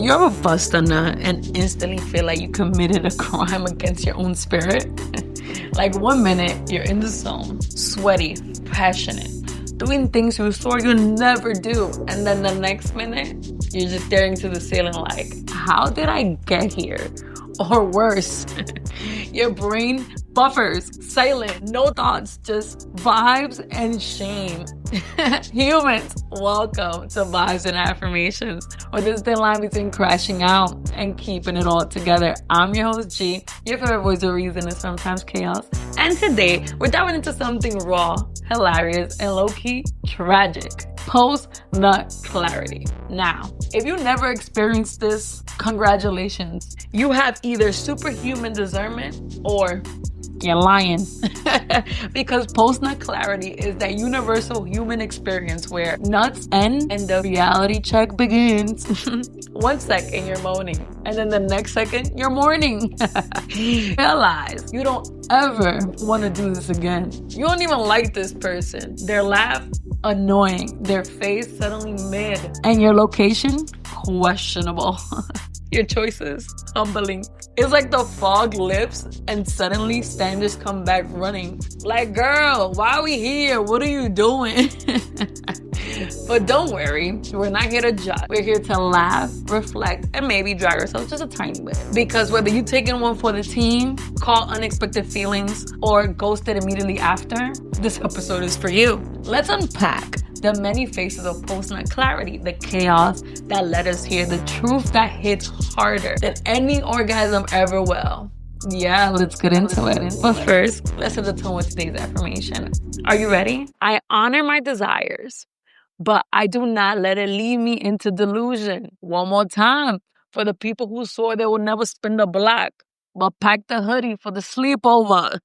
You ever bust a nut and instantly feel like you committed a crime against your own spirit? Like 1 minute, you're in the zone, sweaty, passionate, doing things you swore you'd never do. And then the next minute, you're just staring to the ceiling like, how did I get here? Or worse, your brain buffers, silent, no thoughts, just vibes and shame. Humans, welcome to Vibes and Affirmations, where there's the line between crashing out and keeping it all together. I'm your host, G, your favorite voice of reason and sometimes chaos. And today, we're diving into something raw, hilarious, and low-key tragic. Post-nut clarity. Now, if you never experienced this, congratulations. You have either superhuman discernment or you're lying. Because post-nut clarity is that universal human experience where nuts end and the reality check begins. 1 second you're moaning, and then the next second you're mourning. Realize you don't ever want to do this again. You don't even like this person. Their laugh, annoying. Their face suddenly mid. And your location, questionable. Your choices, humbling. It's like the fog lifts and suddenly standards come back running. Like, girl, why are we here? What are you doing? But don't worry, we're not here to judge. We're here to laugh, reflect, and maybe drag ourselves just a tiny bit. Because whether you taking one for the team, call unexpected feelings, or ghosted immediately after, this episode is for you. Let's unpack the many faces of post-nut clarity, the chaos that led us here, the truth that hits harder than any orgasm ever will. Yeah, let's get into it. But first, let's set the tone with today's affirmation. Are you ready? I honor my desires, but I do not let it lead me into delusion. One more time, for the people who swore they would never spin the block, but pack the hoodie for the sleepover.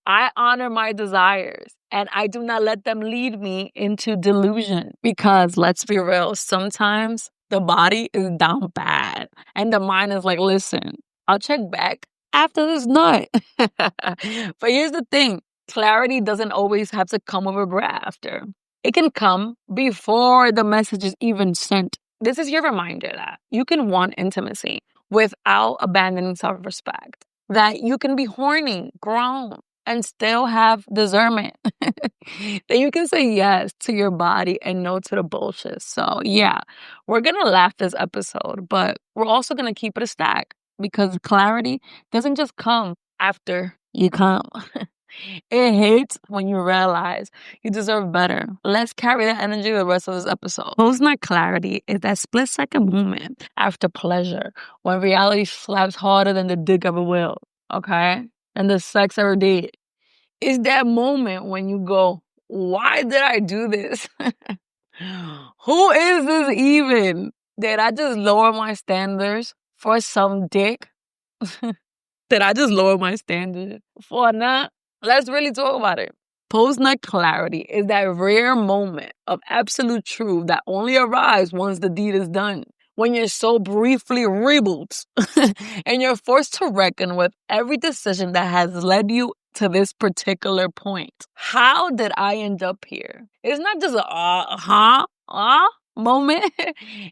I honor my desires, and I do not let them lead me into delusion. Because let's be real, sometimes the body is down bad, and the mind is like, listen, I'll check back after this nut. But here's the thing. Clarity doesn't always have to come with a breath after. It can come before the message is even sent. This is your reminder that you can want intimacy without abandoning self-respect. That you can be horny, grown, and still have discernment. That you can say yes to your body and no to the bullshit. So yeah, we're going to laugh this episode, but we're also going to keep it a stack because clarity doesn't just come after you come. It hits when you realize you deserve better. Let's carry that energy the rest of this episode. Post-nut clarity is that split-second moment after pleasure when reality slaps harder than the dick ever will, okay? And the sex ever did. It's that moment when you go, why did I do this? Who is this even? Did I just lower my standards for some dick? Did I just lower my standards for a nut? Let's really talk about it. Post-nut clarity is that rare moment of absolute truth that only arrives once the deed is done. When you're so briefly reboots and you're forced to reckon with every decision that has led you to this particular point. How did I end up here? It's not just a moment.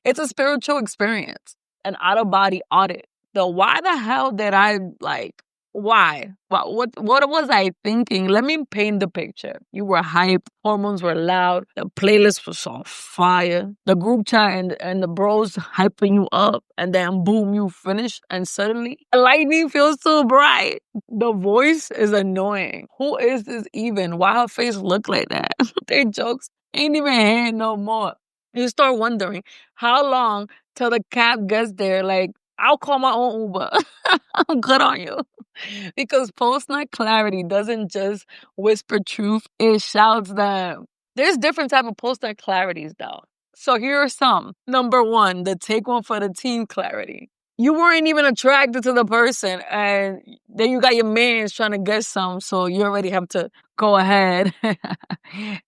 It's a spiritual experience, an out-of-body audit. The why the hell did I why? What was I thinking? Let me paint the picture. You were hyped. Hormones were loud. The playlist was on fire. The group chat and the bros hyping you up. And then boom, you finish. And suddenly, the lightning feels so bright. The voice is annoying. Who is this even? Why her face look like that? Their jokes ain't even here no more. You start wondering, how long till the cab gets there? Like, I'll call my own Uber. I'm good on you. Because post-nut clarity doesn't just whisper truth, it shouts them. There's different type of post-nut clarities though. So here are some. Number 1, the take one for the team clarity. You weren't even attracted to the person and then you got your mans trying to get some, so you already have to go ahead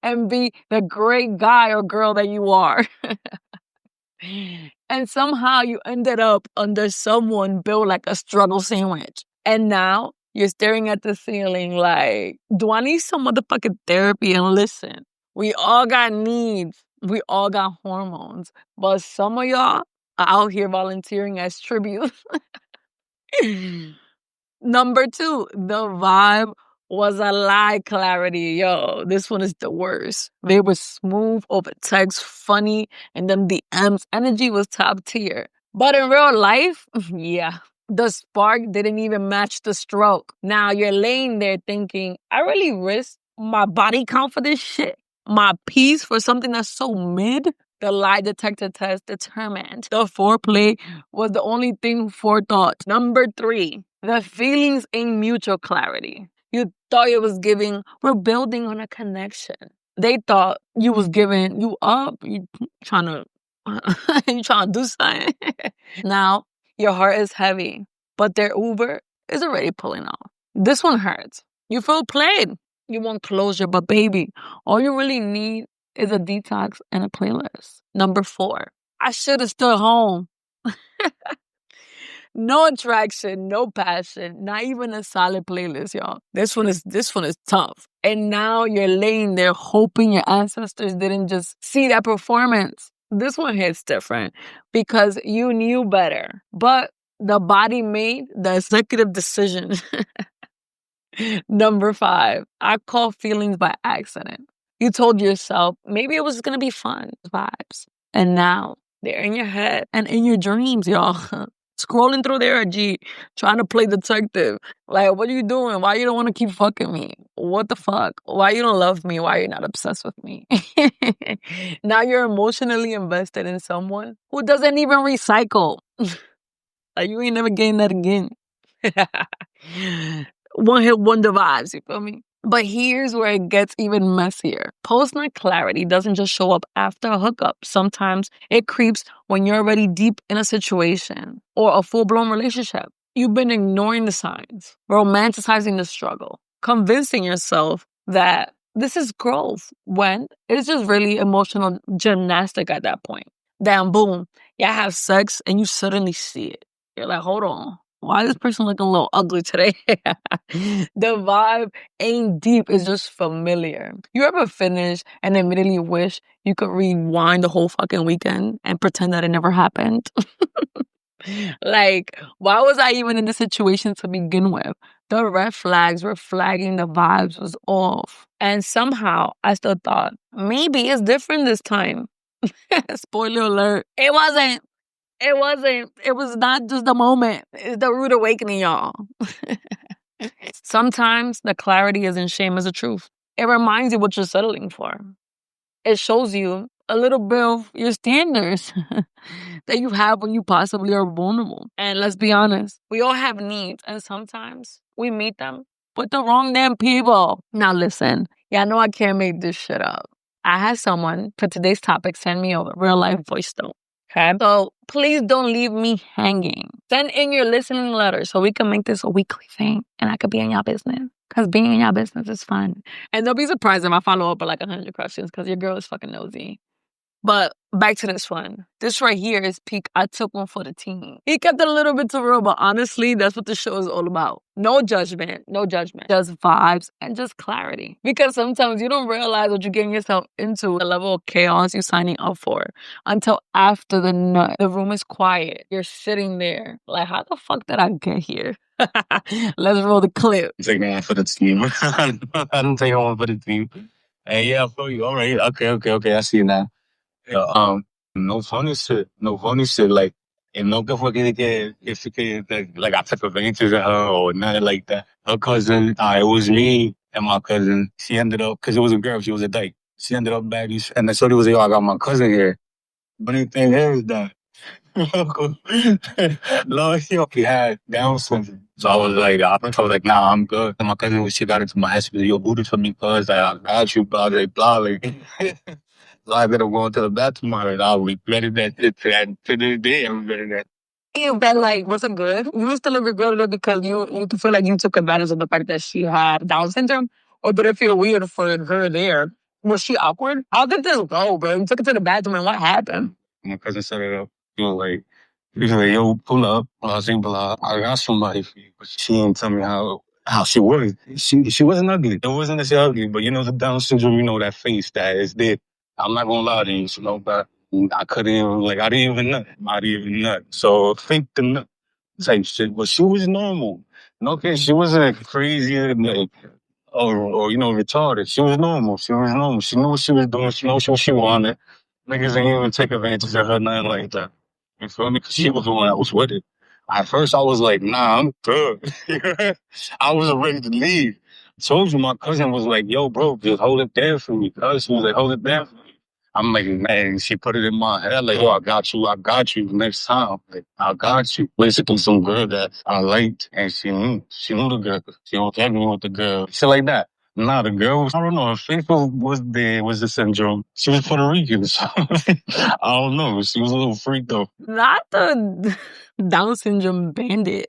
and be the great guy or girl that you are. And somehow you ended up under someone built like a struggle sandwich. And now you're staring at the ceiling like, do I need some motherfucking therapy? And listen, we all got needs. We all got hormones. But some of y'all out here volunteering as tribute. Number 2, the vibe was a lie clarity. Yo, this one is the worst. They were smooth over text, funny, and then the M's energy was top tier. But in real life, yeah, the spark didn't even match the stroke. Now you're laying there thinking, I really risked my body count for this shit? My peace for something that's so mid? The lie detector test determined the foreplay was the only thing forethought. Number 3, the feelings in mutual clarity. You thought it was giving, we're building on a connection. They thought you was giving, you up, you trying to, you trying to do something. Now, your heart is heavy, but their Uber is already pulling off. This one hurts. You feel played. You want closure, but baby, all you really need is a detox and a playlist. Number 4, I should have stood home. No attraction, no passion, not even a solid playlist, y'all. This one is tough. And now you're laying there hoping your ancestors didn't just see that performance. This one hits different because you knew better. But the body made the executive decision. Number 5, I call feelings by accident. You told yourself maybe it was gonna be fun vibes. And now they're in your head and in your dreams, y'all. Scrolling through their IG, trying to play detective. Like, what are you doing? Why you don't want to keep fucking me? What the fuck? Why you don't love me? Why you're not obsessed with me? Now you're emotionally invested in someone who doesn't even recycle. Like, you ain't never getting that again. One hit wonder vibes, you feel me? But here's where it gets even messier. Post-night clarity doesn't just show up after a hookup. Sometimes it creeps when you're already deep in a situation or a full-blown relationship. You've been ignoring the signs, romanticizing the struggle, convincing yourself that this is growth when it's just really emotional gymnastic at that point. Then boom, y'all have sex and you suddenly see it. You're like, hold on. Why is this person looking a little ugly today? The vibe ain't deep, it's just familiar. You ever finish and immediately wish you could rewind the whole fucking weekend and pretend that it never happened? Like, why was I even in this situation to begin with? The red flags were flagging the vibes was off. And somehow I still thought, maybe it's different this time. Spoiler alert. It wasn't. It wasn't. It was not just the moment. It's the rude awakening, y'all. Sometimes the clarity isn't shame as the truth. It reminds you what you're settling for. It shows you a little bit of your standards that you have when you possibly are vulnerable. And let's be honest, we all have needs, and sometimes we meet them with the wrong damn people. Now listen, yeah, I know I can't make this shit up. I had someone for today's topic send me a real life voice note. Okay. So please don't leave me hanging. Send in your listening letter so we can make this a weekly thing and I could be in y'all business. Because being in y'all business is fun. And don't be surprised if I follow up with like 100 questions because your girl is fucking nosy. But back to this one. This right here is peak. I took one for the team. He kept it a little bit too real, but honestly, that's what the show is all about. No judgment, no judgment. Just vibes and just clarity. Because sometimes you don't realize what you're getting yourself into, the level of chaos you're signing up for, until after the nut. The room is quiet. You're sitting there. Like, how the fuck did I get here? Let's roll the clip. Taking one for the team. I'm taking one for the team. Hey, yeah, I feel you. All right. Okay. I see you now. Yeah, no funny shit. No funny shit. Like, and no que fue que if like I took advantage of her or nothing like that. Her cousin, it was me and my cousin. She ended up, because it was a girl, she was a dyke. She ended up back, and the shorty was like, yo, I got my cousin here. But the thing is that Lord, he already had Down syndrome. So I was like, nah, I'm good. And my cousin was, she got into my ass, she was like, yo, booty for me, cuz I got you, blah. Like, so I ended up going to the bathroom and I regretted that shit to this day. I regretted that. You felt like wasn't good. You still regretted it because you feel like you took advantage of the fact that she had Down syndrome, or did it feel weird for her there? Was she awkward? How did this go, bro? You took it to the bathroom, and what happened? My cousin set it up. He was like, yo, pull up. I was like, blah, I got somebody for you. But she didn't tell me how she was. She wasn't ugly. It wasn't that she ugly, but you know, the Down syndrome, you know, that face that is there. I'm not gonna lie to you, but I couldn't even, like, I didn't even nut. I didn't even nut. So fake the nut type shit. But she was normal. Okay, she wasn't crazy, like, or retarded. She was normal. She was normal. She knew what she was doing. She knew what she wanted. Niggas ain't even take advantage of her, nothing like that. You feel me? Because she was the one that was with it. At first, I was like, nah, I'm good. I was ready to leave. Told you, my cousin was like, yo, bro, just hold it there for me. Cuz she was like, hold it there for me. I'm like, man, she put it in my head, like, oh, I got you next time. Like, I got you. Basically, some girl that I liked, and she knew the girl. She was me with the girl. Shit like that. Nah, the girl was, I don't know, her face was the syndrome. She was Puerto Rican, so I don't know. She was a little freak, though. Not the Down syndrome bandit.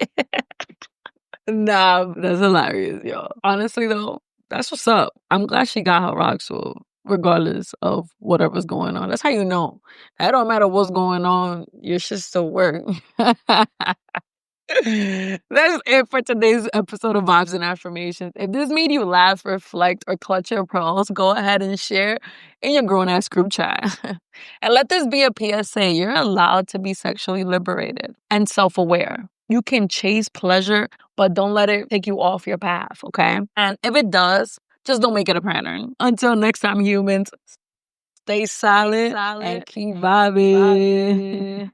Nah, that's hilarious, yo. Honestly, though, that's what's up. I'm glad she got her rocks off, regardless of whatever's going on. That's how you know. It don't matter what's going on, your shit still work. That's it for today's episode of Vibes and Affirmations. If this made you laugh, reflect, or clutch your pearls, go ahead and share in your grown ass group chat. And let this be a PSA. You're allowed to be sexually liberated and self aware. You can chase pleasure, but don't let it take you off your path, okay? And if it does, just don't make it a pattern. Until next time, humans, stay silent and keep vibing.